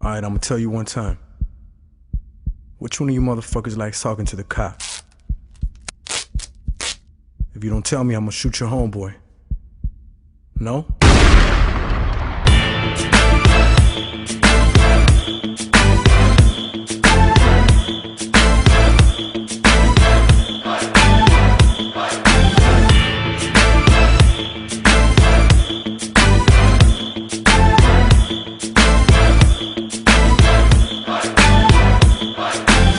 Alright, I'ma tell you one time. Which one of you motherfuckers likes talking to the cops? If you don't tell me, I'ma shoot your homeboy. No?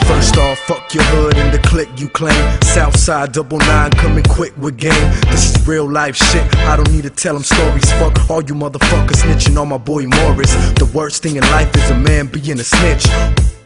First off, fuck your hood and the clique you claim. Southside 99 coming quick with game. This is real life shit, I don't need to tell them stories. Fuck all you motherfuckers snitching on my boy Morris. The worst thing in life is a man being a snitch.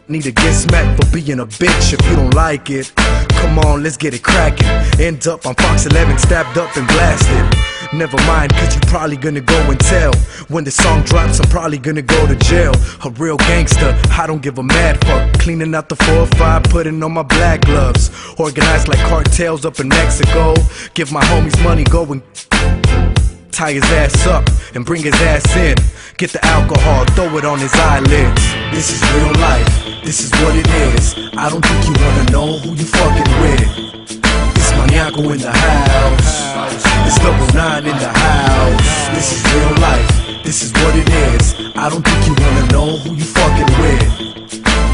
Need to get smacked for being a bitch if you don't like it. Come on, let's get it crackin'. End up on Fox 11, stabbed up and blasted. Never mind, cause you probably gonna go and tell. When the song drops, I'm probably gonna go to jail. A real gangster, I don't give a mad fuck. Cleaning out the 4-5, putting on my black gloves. Organized like cartels up in Mexico. Give my homies money, go and tie his ass up and bring his ass in. Get the alcohol, throw it on his eyelids. This is real life, this is what it is. I don't think you wanna know who you fucking with. It's Maniaco in the house. It's 99 in the house. This is real life, this is what it is. I don't think you wanna know who you fucking with.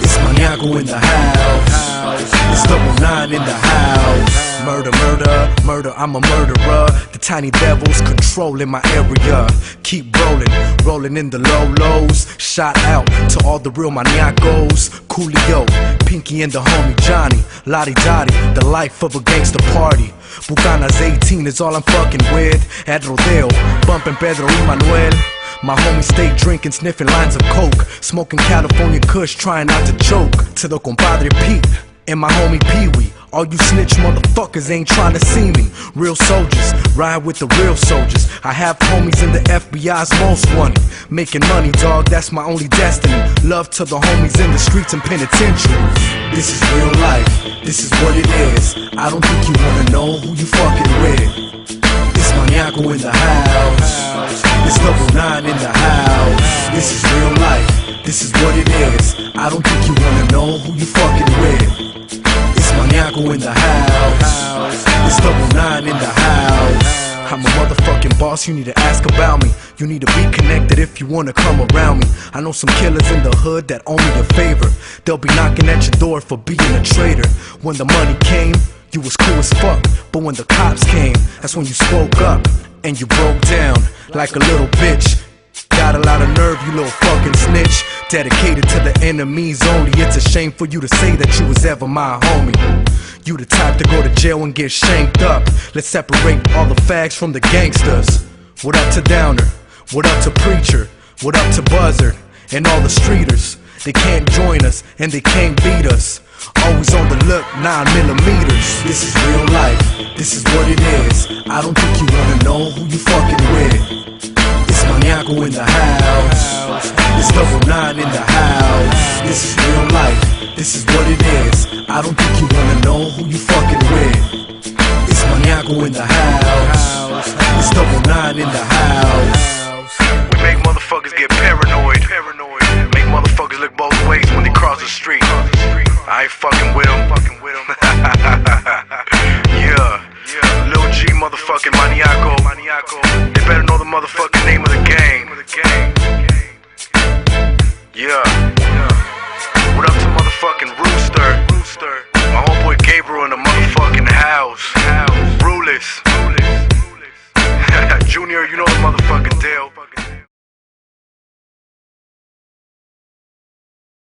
It's Maniaco in the house. It's 99 in the house. Murder, murder, murder, I'm a murderer. The tiny devils controlling my area. Keep rolling, rolling in the low lows. Shout out to all the real maniacos. Coolio, Pinky and the homie Johnny. Lottie Dottie, the life of a gangster party. Bucanas 18 is all I'm fucking with. At Rodeo, bumping Pedro y Manuel. My homies stay drinking, sniffing lines of coke. Smoking California Kush, trying not to choke. To the compadre Pete and my homie Pee-wee. All you snitch motherfuckers ain't trying to see me. Real soldiers, ride with the real soldiers. I have homies in the FBI's most wanted. Making money, dog, that's my only destiny. Love to the homies in the streets and penitentiaries. This is real life, this is what it is. I don't think you wanna know who you fucking with. It's Maniaco in the house. It's 99 in the house. This is real life, this is what it is. I don't think you wanna know who you fucking with. It's Maniaco in the house. It's 99 in the house. I'm a motherfucking boss, you need to ask about me. You need to be connected if you wanna come around me. I know some killers in the hood that owe me a favor. They'll be knocking at your door for being a traitor. When the money came, you was cool as fuck. But when the cops came, that's when you spoke up. And you broke down like a little bitch. Got a lot of nerve, you little fucking snitch. Dedicated to the enemies only. It's a shame for you to say that you was ever my homie. You the type to go to jail and get shanked up. Let's separate all the fags from the gangsters. What up to Downer? What up to Preacher? What up to Buzzard? And all the streeters. They can't join us and they can't beat us. Always on the look, 9mm. This is real life, this is what it is. I don't think you wanna know who you fucking with. It's Maniaco in the house. It's 99 in the house. This is real life, this is what it is. I don't think you wanna know who you fucking with. It's Maniaco in the house. It's 99 in the house. We make motherfuckers get paranoid. Make motherfuckers look both ways when they cross the street. I ain't fucking with them. Yeah. Lil G motherfucking Maniaco. They better know the motherfucking name of the gang. Yeah. What up to motherfucking Rooster? My homeboy Gabriel in the motherfucking house. Ruleless. Junior, you know the motherfucking deal.